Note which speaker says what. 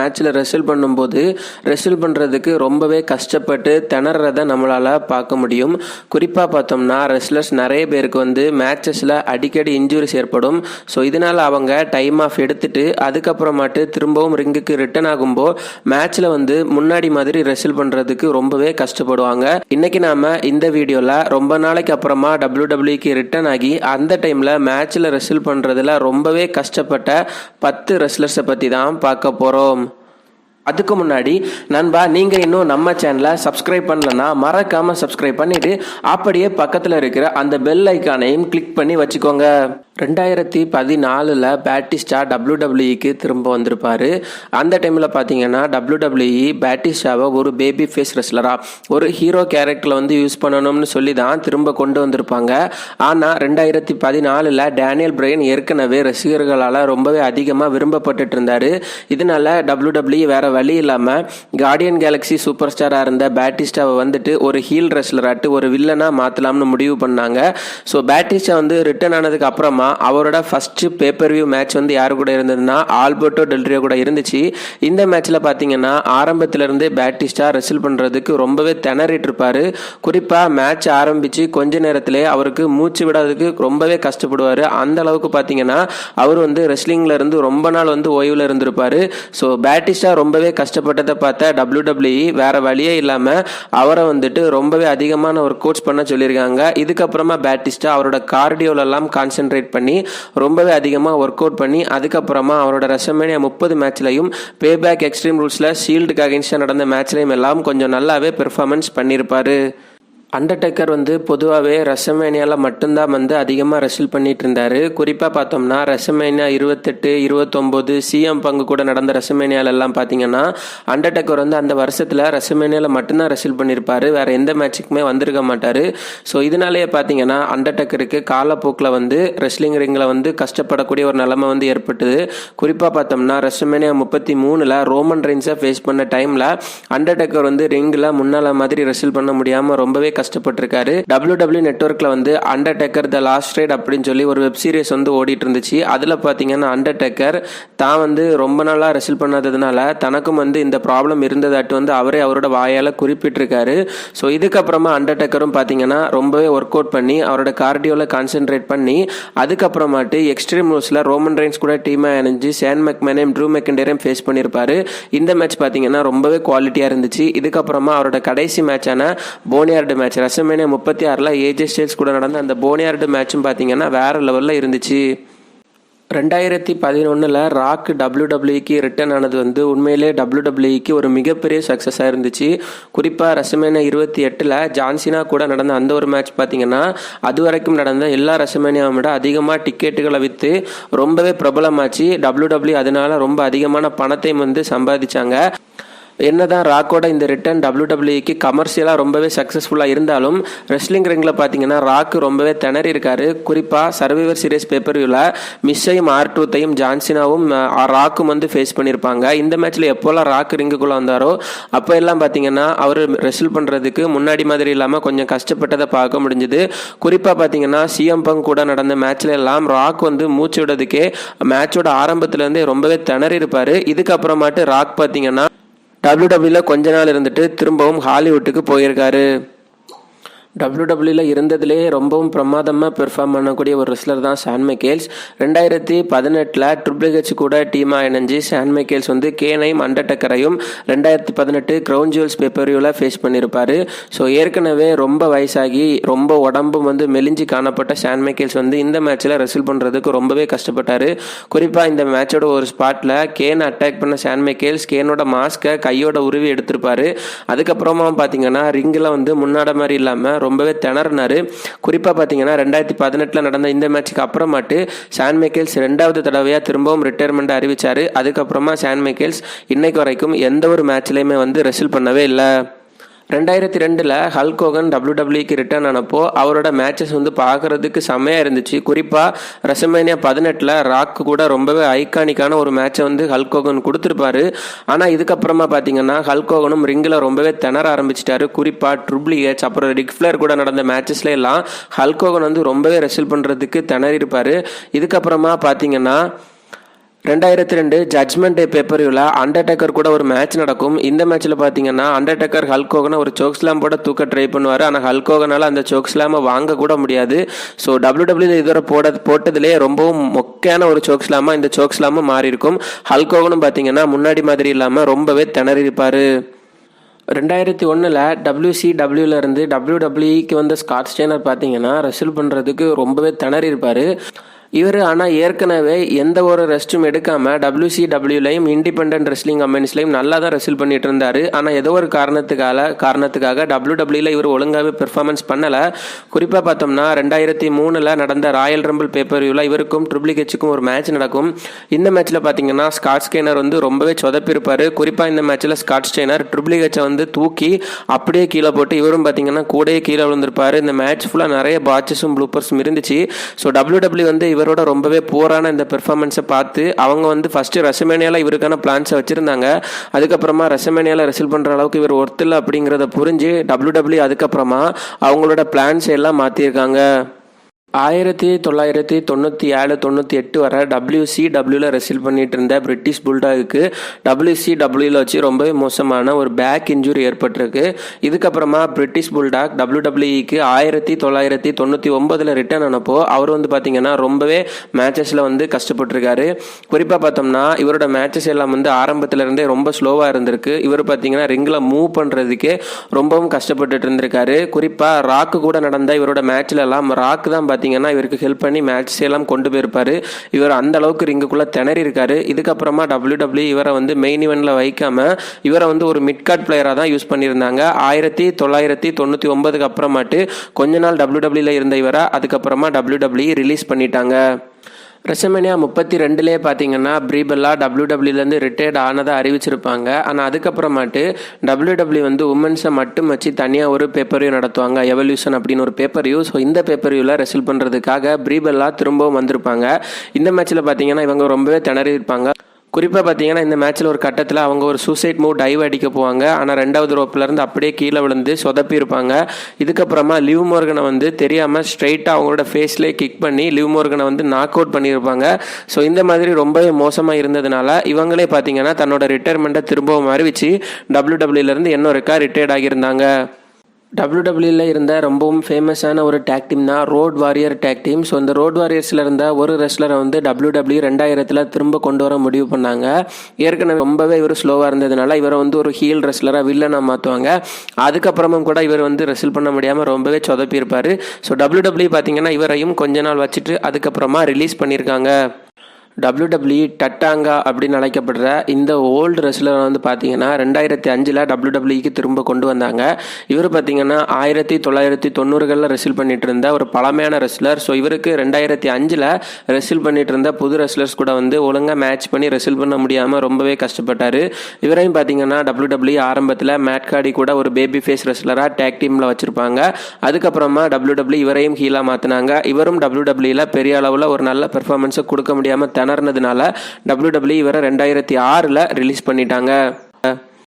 Speaker 1: மேட்ச்சில் ரெஸ்ல் பண்ணும்போது ரெஸ்ல் பண்ணுறதுக்கு ரொம்பவே கஷ்டப்பட்டு திணறதை நம்மளால் பார்க்க முடியும். குறிப்பாக பார்த்தோம்னா ரெஸ்லர்ஸ் நிறைய பேருக்கு மேட்சஸில் அடிக்கடி இன்ஜுரிஸ் ஏற்படும். ஸோ இதனால் அவங்க டைம் ஆஃப் எடுத்துட்டு அதுக்கப்புறமாட்டு திரும்பவும் ரிங்குக்கு ரிட்டர்ன் ஆகும்போது மேட்ச்சில் முன்னாடி மாதிரி ரெஸ்ல் பண்ணுறதுக்கு ரொம்பவே கஷ்டப்படுவாங்க. இன்னைக்கு நாம் இந்த வீடியோவில் ரொம்ப நாளைக்கு அப்புறமா WWE ரிட்டர்ன் ஆகி அந்த டைமில் மேட்ச்சில் ரெஸ்ல் பண்ணுறதுல ரொம்பவே கஷ்டப்பட்ட 10 ரெஸ்லர்ஸை பற்றி தான் பார்க்க போகிறோம். அதுக்கு முன்னாடி நண்பா, நீங்கள் இன்னும் நம்ம சேனலை சப்ஸ்கிரைப் பண்ணலன்னா மறக்காமல் சப்ஸ்கிரைப் பண்ணிவிட்டு அப்படியே பக்கத்தில் இருக்கிற அந்த பெல் ஐக்கானையும் கிளிக் பண்ணி வச்சுக்கோங்க. 2014 பேட்டிஸ்டா WWEக்கு திரும்ப வந்திருப்பார். அந்த டைமில் பார்த்தீங்கன்னா WWE பேட்டிஸ்டாவை ஒரு பேபி ஃபேஸ் ரெஸ்லராக ஒரு ஹீரோ கேரக்டரில் யூஸ் பண்ணணும்னு சொல்லி தான் திரும்ப கொண்டு வந்திருப்பாங்க. ஆனால் 2014 டேனியல் பிரையன் ஏற்கனவே ரசிகர்களால் ரொம்பவே அதிகமாக விரும்பப்பட்டு இருந்தார். இதனால WWE வேற வழி இல்லாமல் கார்டியன் கேலக்ஸி சூப்பர் ஸ்டாராக இருந்த பேட்டிஸ்டாவை ஒரு ஹீல் ரெஸ்லராட்டு ஒரு வில்லனாக மாற்றலாம்னு முடிவு பண்ணாங்க. ஸோ பேட்டிஸ்டா ரிட்டர்ன் ஆனதுக்கு அப்புறமா அவரோட ஃபர்ஸ்ட் பேப்பர் வியூ மேட்ச் யாரு கூட இருந்ததுன்னா ஆல்பர்ட்டோ டெல்ரியோ கூட இருந்துச்சு. இந்த மேட்ச்ல பாத்தீங்கன்னா ஆரம்பத்திலிருந்து பேட்டிஸ்டா ரெஸ்ல் பண்றதுக்கு ரொம்பவே திணறிட்டு இருப்பாரு. குறிப்பா மேட்ச் ஆரம்பிச்சு கொஞ்ச நேரத்திலே அவருக்கு மூச்சு விடாததுக்கு ரொம்பவே கஷ்டப்படுவாரு. அந்த அளவுக்கு பாத்தீங்கன்னா அவர் ரெஸ்லிங்ல இருந்து ரொம்ப நாள் ஓய்வுல இருந்திருப்பாரு. ஸோ பேட்டிஸ்டா ரொம்பவே கஷ்டப்பட்டதை பார்த்த WWE வேற வழியே இல்லாம அவரை ரொம்பவே அதிகமான ஒரு கோச் பண்ண சொல்லியிருக்காங்க. இதுக்கப்புறமா பேட்டிஸ்டா அவரோட கார்டியோல எல்லாம் கான்சென்ட்ரேட் பண்ணி ரொம்பவே அதிகமாக ஒர்க் அவுட் பண்ணி அதுக்கப்புறமா அவரோட ரெஸ்ல்மேனியா 30 மேட்ச்லையும் பேபேக் எக்ஸ்ட்ரீம் ரூல்ஸில் ஷீல்டுக்கு அகைன்ஸ்டாக நடந்த மேட்ச்லையும் எல்லாம் கொஞ்சம் நல்லாவே பெர்ஃபார்மன்ஸ் பண்ணியிருப்பாரு. அண்டர்டேக்கர் பொதுவாகவே ரெஸ்ல்மேனியாவில் மட்டும்தான் அதிகமாக ரெஸ்ல் பண்ணிட்டு இருந்தார். குறிப்பாக பார்த்தோம்னா ரெஸ்ல்மேனியா 28, 29 சிஎம் பங்கு கூட நடந்த ரெஸ்ல்மேனியாலெல்லாம் பார்த்தீங்கன்னா அண்டர்டேக்கர் அந்த வருஷத்தில் ரெஸ்ல்மேனியாவில் மட்டும்தான் ரெஸ்ல் பண்ணியிருப்பார். வேறு எந்த மேட்சுக்குமே வந்திருக்க மாட்டார். ஸோ இதனாலேயே பார்த்தீங்கன்னா அண்டர்டேக்கருக்கு காலப்போக்கில் ரெஸ்லிங் ரிங்கில் கஷ்டப்படக்கூடிய ஒரு நிலைமை ஏற்பட்டது. குறிப்பாக பார்த்தோம்னா ரெஸ்ல்மேனியா 33 ரோமன் ரெயின்ஸை ஃபேஸ் பண்ண டைமில் அண்டர்டேக்கர் ரிங்கில் முன்னால் மாதிரி ரெஸ்ல் பண்ண முடியாமல் ரொம்பவே கஷ்டப்பட்டிருக்காரு. WWE நெட்வொர்க்ல அண்டர்டேக்கர் த லாஸ்ட் ரைட் அப்படின்னு சொல்லி ஒரு வெப் சீரிஸ் ஓடிட்டு இருந்துச்சு. அதுல பாத்தீங்கன்னா அண்டர்டேக்கர் தான் ரொம்ப நாளா ரெஸ்ல் பண்ணாததுனால தனக்கும் இந்த ப்ராப்ளம் இருந்ததாட்டு அவரே அவரோட வாயால குறிப்பிட்டிருக்காரு. ஸோ இதுக்கப்புறமா அண்டர்டேக்கரும் பாத்தீங்கன்னா ரொம்பவே ஒர்க் அவுட் பண்ணி அவரோட கார்டியோல கான்சென்ட்ரேட் பண்ணி அதுக்கப்புறமாட்டு எக்ஸ்ட்ரீம் ரூல்ஸ்ல ரோமன் ரெயின்ஸ் கூட டீமா இணைஞ்சு ஷேன் மெக்மேனையும் ட்ரூ மெக்கண்டரையும் ஃபேஸ் பண்ணியிருப்பாரு. இந்த மேட்ச் பாத்தீங்கன்னா ரொம்பவே குவாலிட்டியா இருந்துச்சு. இதுக்கப்புறமா அவரோட கடைசி மேட்சான போனியார்டு மேட்ச் ரெஸ்ல்மேனியா 36 ஏஜே ஸ்டைல்ஸ் கூட நடந்த அந்த போனியார்டு மேட்சும் பார்த்தீங்கன்னா வேற லெவலில் இருந்துச்சு. 2011 ராக் WWEக்கு ரிட்டர்ன் ஆனது உண்மையிலே WWEக்கு ஒரு மிகப்பெரிய சக்ஸஸாக இருந்துச்சு. குறிப்பாக ரெஸ்ல்மேனியா 28 ஜான்சினா கூட நடந்த அந்த ஒரு மேட்ச் பார்த்தீங்கன்னா அது வரைக்கும் நடந்த எல்லா ரெஸ்ல்மேனியாவை விட அதிகமாக டிக்கெட்டுகளை விற்று ரொம்பவே பிரபலமாச்சு. WWE அதனால ரொம்ப அதிகமான பணத்தை சம்பாதிச்சாங்க. என்னதான் ராக்கோட இந்த ரிட்டர்ன் WWEக்கு கமர்ஷியலாக ரொம்பவே சக்ஸஸ்ஃபுல்லாக இருந்தாலும் ரெஸ்லிங் ரிங்கில் பார்த்தீங்கன்னா ராக் ரொம்பவே திணறி இருக்காரு. குறிப்பாக சர்வைவர் சீரிஸ் பேப்பர்வியூவில் மிஸ்ஸையும் R-Truth-ஐயும் ஜான்சினாவும் ராக்கும் ஃபேஸ் பண்ணியிருப்பாங்க. இந்த மேட்ச்சில் எப்போல்லாம் ராக் ரிங்குக்குள்ளே வந்தாரோ அப்போ எல்லாம் பார்த்தீங்கன்னா அவர் ரெஸ்ல் பண்ணுறதுக்கு முன்னாடி மாதிரி இல்லாமல் கொஞ்சம் கஷ்டப்பட்டதை பார்க்க முடிஞ்சுது. குறிப்பாக பார்த்தீங்கன்னா சிஎம் பங்க் கூட நடந்த மேட்ச்ல எல்லாம் ராக் மூச்சு விடுறதுக்கே மேட்சோட ஆரம்பத்துலேருந்தே ரொம்பவே திணறி இருப்பார். இதுக்கப்புறமாட்டு ராக் பார்த்தீங்கன்னா WWE கொஞ்ச நாள் இருந்துட்டு திரும்பவும் ஹாலிவுட்டுக்கு போயிருக்காரு. WWE இருந்ததுலே ரொம்பவும் பிரமாதமாக பெர்ஃபார்ம் பண்ணக்கூடிய ஒரு ரெஸ்லர் தான் ஷான் மைக்கேல்ஸ். 2018 ட்ரிபிள் ஹெச் கூட டீமாக இணைஞ்சு ஷான் மைக்கேல்ஸ் கேனையும் அண்டர்டேக்கரையும் 2018 கிரவுன் ஜுவல்ஸ் பேப்பர்வியூவில் ஃபேஸ் பண்ணியிருப்பார். ஸோ ஏற்கனவே ரொம்ப வயசாகி ரொம்ப உடம்பும் மெலிஞ்சு காணப்பட்ட ஷான் மைக்கேல்ஸ் இந்த மேட்ச்சில் ரெஸ்ல் பண்ணுறதுக்கு ரொம்பவே கஷ்டப்பட்டார். குறிப்பாக இந்த மேட்சோட ஒரு ஸ்பாட்டில் கேனை அட்டாக் பண்ண ஷான் மைக்கேல்ஸ் கேனோட மாஸ்கை கையோட உருவி எடுத்திருப்பாரு. அதுக்கப்புறமா பார்த்தீங்கன்னா ரிங்கில் முன்னாடி மாதிரி இல்லாமல் ரொம்பவே திணறினாரு. குறிப்பாக பார்த்தீங்கன்னா 2018 நடந்த இந்த மேட்சுக்கு அப்புறமாட்டு ஷான் மைக்கேல்ஸ் 2வது தடவையாக திரும்பவும் ரிட்டையர்மெண்ட் அறிவிச்சாரு. அதுக்கப்புறமா ஷான் மைக்கேல்ஸ் இன்னைக்கு வரைக்கும் எந்த ஒரு மேட்ச்லையுமே ரெஸ்ல் பண்ணவே இல்லை. 2002 ஹல்க் ஹோகன் WWEக்கு ரிட்டர்ன் ஆனப்போ அவரோட மேட்சஸ் பார்க்கறதுக்கு செம்மையாக இருந்துச்சு. குறிப்பாக ரெஸ்ல்மேனியா 18 ராக் கூட ரொம்பவே ஐகானிக்கான ஒரு மேட்சை ஹல்க் ஹோகன் கொடுத்துருப்பாரு. ஆனால் இதுக்கப்புறமா பார்த்தீங்கன்னா ஹல்க் ஹோகனும் ரிங்கில் ரொம்பவே திணற ஆரம்பிச்சிட்டாரு. குறிப்பாக ட்ரிபிள் ஹெச் அப்புறம் ரிக் ஃப்ளேர் கூட நடந்த மேட்சஸ்ல எல்லாம் ஹல்க் ஹோகன் ரொம்பவே ரெஸ்ல் பண்ணுறதுக்கு திணறி இருப்பார். இதுக்கப்புறமா பார்த்தீங்கன்னா 2002 ஜட்ஜ்மெண்ட் டே பேப்பர்வியூவில் அண்டர்டேக்கர் கூட ஒரு மேட்ச் நடக்கும். இந்த மேட்ச்சில் பார்த்தீங்கன்னா அண்டர்டேக்கர் ஹல்க் ஹோகனை ஒரு சோக் ஸ்லாம் போட தூக்க ட்ரை பண்ணுவார். ஆனால் ஹல்க் ஹோகனால் அந்த சோக் ஸ்லாமை வாங்க கூட முடியாது. ஸோ WWE இதுவரை போட்டதிலே ரொம்பவும் மொக்கையான ஒரு சோக் ஸ்லாமாக இந்த சோக் ஸ்லாமும் மாறி இருக்கும். ஹல்க் ஹோகனும் பார்த்தீங்கன்னா முன்னாடி மாதிரி இல்லாமல் ரொம்பவே திணறி இருப்பார். 2001 WCWல இருந்து WWEக்கு வந்த ஸ்காட் ஸ்டைனர் பார்த்தீங்கன்னா ரெஸ்ல் பண்ணுறதுக்கு ரொம்பவே திணறி இருப்பார். இவர் ஆனால் ஏற்கனவே எந்த ஒரு ரெஸ்ட்டும் எடுக்காமல் WCWலையும் இண்டிபெண்டன்ட் ரெஸ்லிங் கம்பெனிஸ்லையும் நல்லா தான் ரெஸ்ல் பண்ணிட்டு இருந்தார். ஆனால் ஏதோ ஒரு காரணத்துக்காக WWEல இவர் ஒழுங்காகவே பெர்ஃபார்மன்ஸ் பண்ணலை. குறிப்பாக பார்த்தோம்னா 2003 நடந்த ராயல் ரம்பிள் பேப்பர்வியூவில் இவருக்கும் ட்ரிபிள் ஹெச்சுக்கும் ஒரு மேட்ச் நடக்கும். இந்த மேட்ச்சில் பார்த்தீங்கன்னா ஸ்காட் ஸ்டைனர் ரொம்பவே சொதப்பிருப்பார். குறிப்பாக இந்த மேட்ச்சில் ஸ்காட் ஸ்டைனர் ட்ரிபிள் ஹெச்சை தூக்கி அப்படியே கீழே போட்டு இவரும் பார்த்தீங்கன்னா கூடயே கீழே விழுந்திருப்பார். இந்த மேட்ச் ஃபுல்லாக நிறைய பாட்சஸும் ப்ளூப்பர்ஸும் இருந்துச்சு. ஸோ WWE இவரோட ரொம்பவே போரான இந்த பெர்ஃபார்மன்ஸை பார்த்து அவங்க ஃபஸ்ட்டு ரெசல்மேனியாவில் இவருக்கான பிளான்ஸை வச்சுருந்தாங்க. அதுக்கப்புறமா ரெசல்மேனியாவில் ரெசல் பண்ணுற அளவுக்கு இவர் ஒர்த் இல்லை அப்படிங்கிறத புரிஞ்சு WWE அதுக்கப்புறமா அவங்களோட பிளான்ஸ் எல்லாம் மாற்றிருக்காங்க. 1997-98 வரை WCWல ரெஸ்ல் பண்ணிட்டு இருந்த பிரிட்டிஷ் புல்டாகுக்கு WCWல வச்சு ரொம்பவே மோசமான ஒரு பேக் இன்ஜுரி ஏற்பட்டிருக்கு. இதுக்கப்புறமா பிரிட்டிஷ் புல்டாக் WWEக்கு 1999 ரிட்டர்ன் ஆனப்போ அவர் பார்த்தீங்கன்னா ரொம்பவே மேட்சஸில் கஷ்டப்பட்டிருக்காரு. குறிப்பாக பார்த்தோம்னா இவரோட மேட்சஸ் எல்லாம் ஆரம்பத்துல இருந்தே ரொம்ப ஸ்லோவாக இருந்திருக்கு. இவர் பார்த்தீங்கன்னா ரிங்கில் மூவ் பண்ணுறதுக்கே ரொம்பவும் கஷ்டப்பட்டுட்டு இருந்திருக்காரு. குறிப்பாக ராக்கு கூட நடந்த இவரோட மேட்ச்ல எல்லாம் ராக்கு தான் பார்த்தீங்கன்னா இவருக்கு ஹெல்ப் பண்ணி மேட்ச் எல்லாம் கொண்டு போயிருப்பாரு. இவர் அந்த அளவுக்கு ரிங்குக்குள்ள திணறி இருக்காரு. இதுக்கப்புறமா WWE இவரை மெயின் இவெண்ட்ல வைக்காம இவரை ஒரு மிட் கார்ட் பிளேயரா தான் யூஸ் பண்ணியிருந்தாங்க. 1999 அப்புறமாட்டு கொஞ்ச நாள் WWEல இருந்த இவரை அதுக்கப்புறமா WWE ரிலீஸ் பண்ணிட்டாங்க. ரெசல்மேனியா 32 பார்த்தீங்கன்னா ப்ரீ பெல்லா WWEலேருந்து ரிட்டையர்ட் ஆனதை அறிவிச்சிருப்பாங்க. ஆனால் அதுக்கப்புறமாட்டு WWE உமன்ஸை மட்டும் வச்சு தனியாக ஒரு பேப்பர்வியூ நடத்துவாங்க, எவல்யூஷன் அப்படின்னு ஒரு பேப்பர்வியூ. ஸோ இந்த பேப்பர்வியூவில் ரெஸ்ல் பண்ணுறதுக்காக ப்ரீ பெல்லா திரும்பவும் வந்திருப்பாங்க. இந்த மேட்ச்சில் பார்த்தீங்கன்னா இவங்க ரொம்பவே திணறி இருப்பாங்க. குறிப்பாக பார்த்தீங்கன்னா இந்த மேட்ச்சில் ஒரு கட்டத்தில் அவங்க ஒரு சூசைட் மூவ் டைவ் அடிக்க போவாங்க. ஆனால் 2வது ரோப்லேருந்து அப்படியே கீழே விழுந்து சொதப்பி இருப்பாங்க. இதுக்கப்புறமா லிவ் மோர்கனை தெரியாமல் ஸ்ட்ரைட்டாக அவங்களோட ஃபேஸ்லேயே கிக் பண்ணி லிவ் மோர்கனை நாக் அவுட் பண்ணியிருப்பாங்க. ஸோ இந்த மாதிரி ரொம்பவே மோசமாக இருந்ததுனால இவங்களே பார்த்தீங்கன்னா தன்னோட ரிட்டையர்மெண்ட்டை திரும்பவும் அறிவிச்சு WWEலேருந்து இன்னொருக்கா ரிட்டையர்ட் ஆகியிருந்தாங்க. WWEல இருந்த ரொம்பவும் ஃபேமஸான ஒரு டேக் டீம் தான் road warrior tag team. So இந்த ரோட் வாரியர்ஸில் இருந்த ஒரு ரெஸ்லரை WWE 2000 திரும்ப கொண்டு வர முடிவு பண்ணாங்க. ஏற்கனவே ரொம்பவே இவர் ஸ்லோவாக இருந்ததுனால இவரை ஒரு ஹீல் ரெஸ்லராக வில்லனாக மாற்றுவாங்க. அதுக்கப்புறமும் கூட இவர் ரெஸ்ல் பண்ண முடியாமல் ரொம்பவே சொதப்பியிருப்பார். ஸோ WWE பார்த்தீங்கன்னா இவரையும் கொஞ்ச நாள் வச்சுட்டு அதுக்கப்புறமா ரிலீஸ் பண்ணியிருக்காங்க. WWE டட்டாங்கா அப்படின்னு அழைக்கப்படுற இந்த ஓல்டு ரெஸ்லர் பார்த்தீங்கன்னா 2005 WWEக்கு திரும்ப கொண்டு வந்தாங்க. இவர் பார்த்தீங்கன்னா 1990களில் ரெஸ்ல் பண்ணிட்டு இருந்த ஒரு பழமையான ரெஸ்லர். ஸோ இவருக்கு 2005 ரெஸ்ல் பண்ணிட்டு இருந்த புது ரெஸ்லர்ஸ் கூட ஒழுங்காக மேட்ச் பண்ணி ரெஸ்ல் பண்ண முடியாமல் ரொம்பவே கஷ்டப்பட்டார். இவரையும் பார்த்தீங்கன்னா WWE ஆரம்பத்தில் மேட் கார்டி கூட ஒரு பேபி ஃபேஸ் ரெஸ்லராக டேக் டீமில் வச்சுருப்பாங்க. அதுக்கப்புறமா WWE இவரையும் ஹீலாக மாற்றினாங்க. இவரும் WWEல பெரிய அளவில் ஒரு நல்ல பெர்ஃபார்மன்ஸை கொடுக்க முடியாமல் திணறினதுனால WWE இவரை 2006 ரிலீஸ் பண்ணிட்டாங்க.